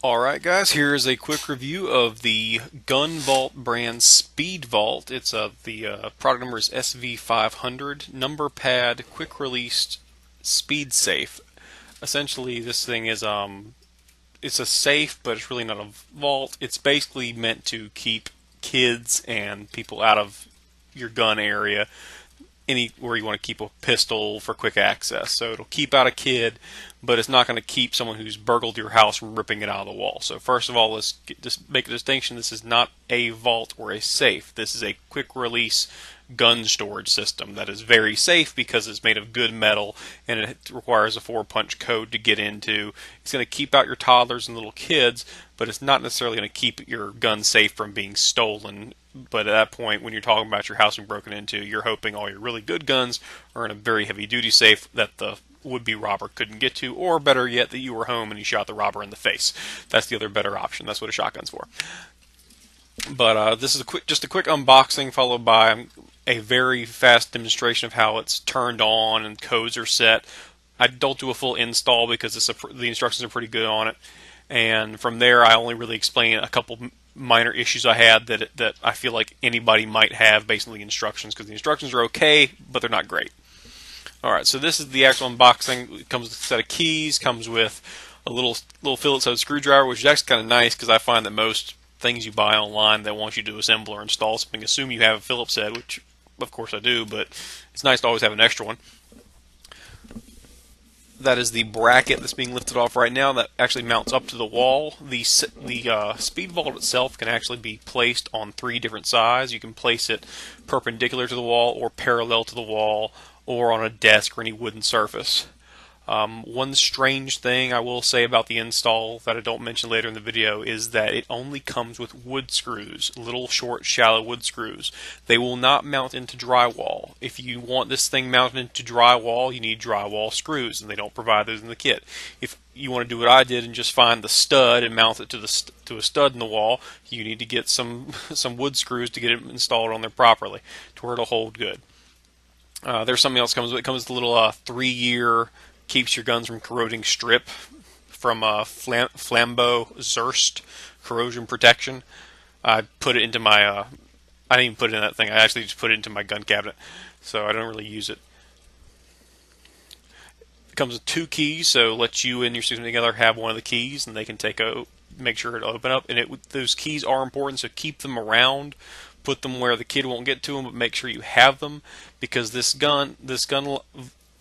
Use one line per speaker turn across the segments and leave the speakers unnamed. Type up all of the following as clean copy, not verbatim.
Alright guys, here is a quick review of the GunVault brand SpeedVault. It's the product number is SV500, number pad, quick released, speed safe. Essentially this thing is it's a safe, but it's really not a vault. It's basically meant to keep kids and people out of your gun area, anywhere you want to keep a pistol for quick access. So it'll keep out a kid, but it's not going to keep someone who's burgled your house from ripping it out of the wall. So first of all, let's just make a distinction. This is not a vault or a safe. This is a quick release gun storage system that is very safe because it's made of good metal and it requires a 4-punch code to get into. It's going to keep out your toddlers and little kids, but it's not necessarily going to keep your gun safe from being stolen. But at that point, when you're talking about your house being broken into, you're hoping all your really good guns are in a very heavy-duty safe that the would-be robber couldn't get to, or better yet, that you were home and you shot the robber in the face. That's the other better option. That's what a shotgun's for. But this is just a quick unboxing followed by a very fast demonstration of how it's turned on and codes are set. I don't do a full install because the instructions are pretty good on it. And from there, I only really explain a couple minor issues I had that I feel like anybody might have based on the instructions, because the instructions are okay, but they're not great. Alright, so this is the actual unboxing. It comes with a set of keys, comes with a little Phillips head screwdriver, which is actually kind of nice because I find that most things you buy online that want you to assemble or install something assume you have a Phillips head, which of course I do, but it's nice to always have an extra one. That is the bracket that's being lifted off right now that actually mounts up to the wall. The SpeedVault itself can actually be placed on 3 different sides. You can place it perpendicular to the wall or parallel to the wall or on a desk or any wooden surface. One strange thing I will say about the install that I don't mention later in the video is that it only comes with wood screws, little short shallow wood screws. They will not mount into drywall. If you want this thing mounted into drywall, you need drywall screws, and they don't provide those in the kit. If you want to do what I did and just find the stud and mount it to a stud in the wall, you need to get some wood screws to get it installed on there properly to where it'll hold good. There's something else comes with it. It comes with a little 3-year keeps your guns from corroding strip from Flambeau Zerst corrosion protection. I put it into my I didn't even put it in that thing. I actually just put it into my gun cabinet, so I don't really use it. It comes with 2 keys, so it lets you and your student together have one of the keys, and they can make sure it'll open up. And those keys are important, so keep them around. Put them where the kid won't get to them, but make sure you have them, because this gun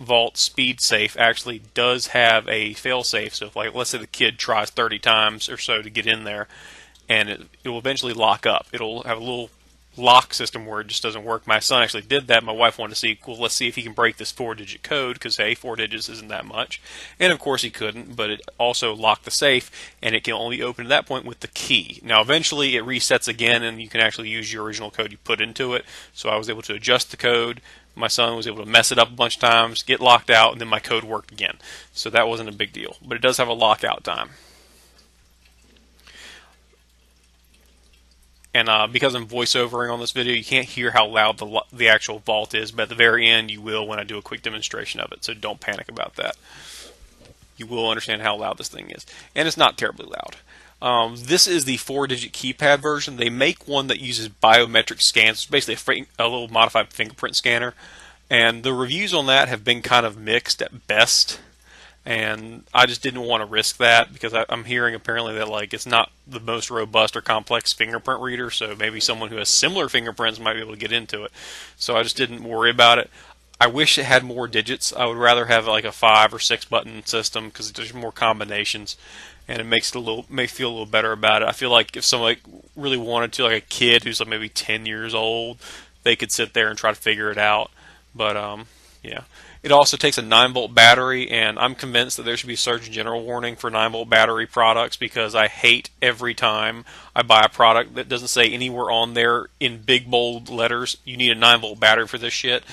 Vault Speed Safe actually does have a fail-safe. So if, like, let's say the kid tries 30 times or so to get in there, and it will eventually lock up. It'll have a little lock system where it just doesn't work. My son actually did that. My wife wanted to see, well, let's see if he can break this 4-digit code, because hey, 4 digits isn't that much. And of course he couldn't, but it also locked the safe, and it can only open at that point with the key. Now eventually it resets again, and you can actually use your original code you put into it. So I was able to adjust the code. My son was able to mess it up a bunch of times, get locked out, and then my code worked again. So that wasn't a big deal. But it does have a lockout time. And because I'm voiceovering on this video, you can't hear how loud the actual vault is, but at the very end you will when I do a quick demonstration of it, so don't panic about that. You will understand how loud this thing is. And it's not terribly loud. This is the 4-digit keypad version. They make one that uses biometric scans. It's basically a little modified fingerprint scanner. And the reviews on that have been kind of mixed at best. And I just didn't want to risk that, because I'm hearing apparently that, like, it's not the most robust or complex fingerprint reader, so maybe someone who has similar fingerprints might be able to get into it. So I just didn't worry about it. I wish it had more digits. I would rather have like a 5 or 6 button system, because there's more combinations, and it makes it may feel a little better about it. I feel like if somebody really wanted to, like a kid who's like maybe 10 years old, they could sit there and try to figure it out. But yeah. It also takes a 9-volt battery, and I'm convinced that there should be a Surgeon General warning for 9-volt battery products, because I hate every time I buy a product that doesn't say anywhere on there in big bold letters, you need a 9-volt battery for this shit.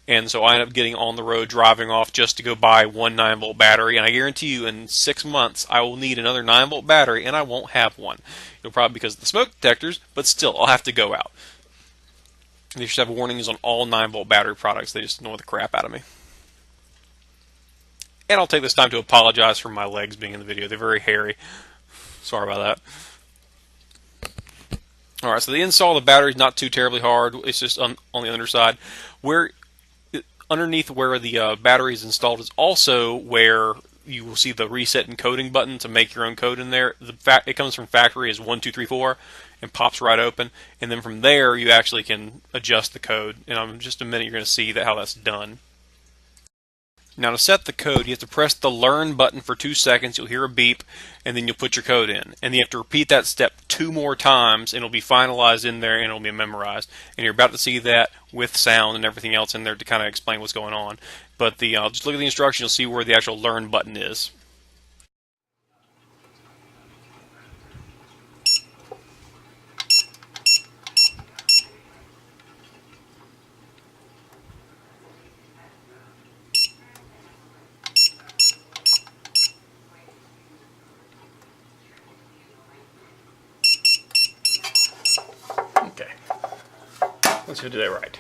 And so I end up getting on the road driving off just to go buy one 9-volt battery, and I guarantee you in 6 months I will need another 9-volt battery, and I won't have one. It'll probably be because of the smoke detectors, but still, I'll have to go out. They should have warnings on all 9-volt battery products. They just annoy the crap out of me. And I'll take this time to apologize for my legs being in the video. They're very hairy. Sorry about that. Alright, so the install of the battery is not too terribly hard. It's just on the underside. Underneath where the battery is installed is also where you will see the reset encoding button to make your own code in there. It comes from factory as 1234 and pops right open, and then from there you actually can adjust the code. And in just a minute you're going to see how that's done. Now to set the code, you have to press the learn button for 2 seconds, you'll hear a beep, and then you'll put your code in. And you have to repeat that step 2 more times, and it'll be finalized in there, and it'll be memorized. And you're about to see that with sound and everything else in there to kind of explain what's going on. But just look at the instruction, you'll see where the actual learn button is. Okay, let's do that right.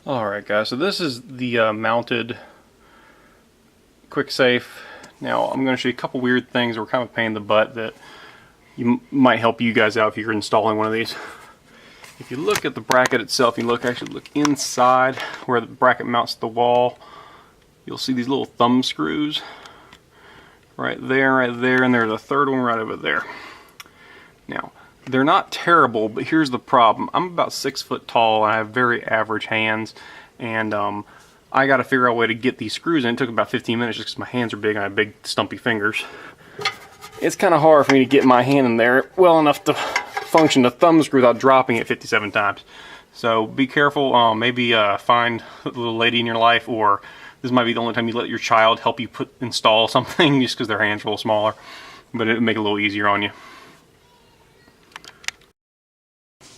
Alright guys, so this is the mounted quick safe. Now I'm going to show you a couple weird things that were kind of a pain in the butt that might help you guys out if you're installing one of these. If you look at the bracket itself, actually look inside where the bracket mounts to the wall, you'll see these little thumb screws right there, and there's a third one right over there. Now, they're not terrible, but here's the problem. I'm about 6 foot tall, and I have very average hands, and I got to figure out a way to get these screws in. It took about 15 minutes just because my hands are big and I have big stumpy fingers. It's kind of hard for me to get my hand in there well enough to function the thumb screw without dropping it 57 times. So be careful. Maybe find a little lady in your life, or this might be the only time you let your child help you install something just because their hands are a little smaller, but it'll make it a little easier on you.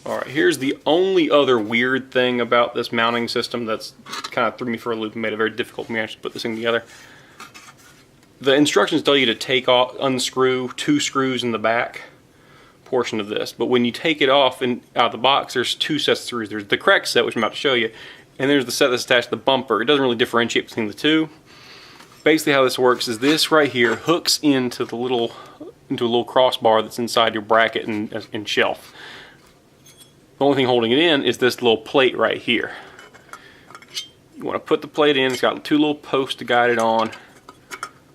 Alright, here's the only other weird thing about this mounting system that's kind of threw me for a loop and made it very difficult for me to actually put this thing together. The instructions tell you to unscrew 2 screws in the back portion of this, but when you take it off and out of the box, there's 2 sets of screws. There's the correct set, which I'm about to show you, and there's the set that's attached to the bumper. It doesn't really differentiate between the two. Basically how this works is this right here hooks into a little crossbar that's inside your bracket and shelf. The only thing holding it in is this little plate right here. You want to put the plate in. It's got 2 little posts to guide it on,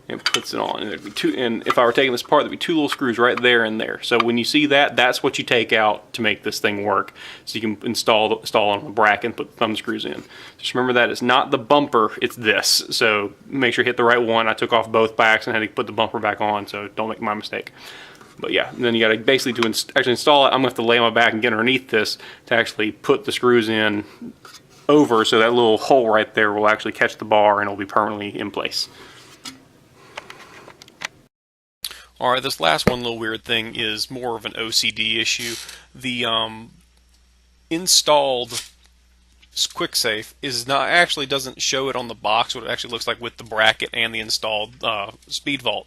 and it puts it on. And there'd be 2. And if I were taking this apart, there'd be 2 little screws right there and there. So when you see that, that's what you take out to make this thing work. So you can install on the bracket and put the thumb screws in. Just remember that it's not the bumper; it's this. So make sure you hit the right one. I took off both backs and had to put the bumper back on. So don't make my mistake. But yeah, then you got to basically actually install it. I'm going to have to lay on my back and get underneath this to actually put the screws in over, so that little hole right there will actually catch the bar and it'll be permanently in place. Alright, this last one little weird thing is more of an OCD issue. The installed QuickSafe doesn't show it on the box what it actually looks like with the bracket and the installed SpeedVault.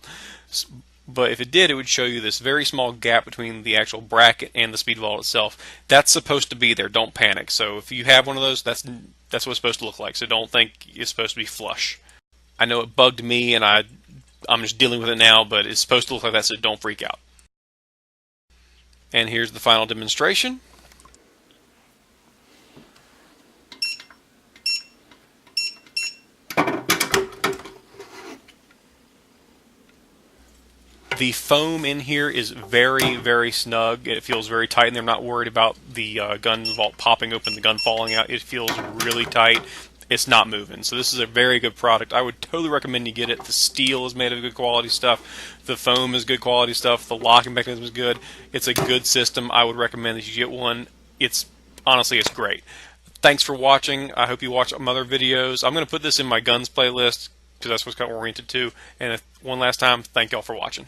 But if it did, it would show you this very small gap between the actual bracket and the SpeedVault itself. That's supposed to be there. Don't panic. So if you have one of those, that's what it's supposed to look like. So don't think it's supposed to be flush. I know it bugged me, and I'm just dealing with it now, but it's supposed to look like that, so don't freak out. And here's the final demonstration. The foam in here is very, very snug. It feels very tight, and they're not worried about the GunVault popping open, the gun falling out. It feels really tight. It's not moving. So this is a very good product. I would totally recommend you get it. The steel is made of good quality stuff. The foam is good quality stuff. The locking mechanism is good. It's a good system. I would recommend that you get one. Honestly, it's great. Thanks for watching. I hope you watch some other videos. I'm going to put this in my guns playlist because that's what's kind of oriented to. And one last time, thank y'all for watching.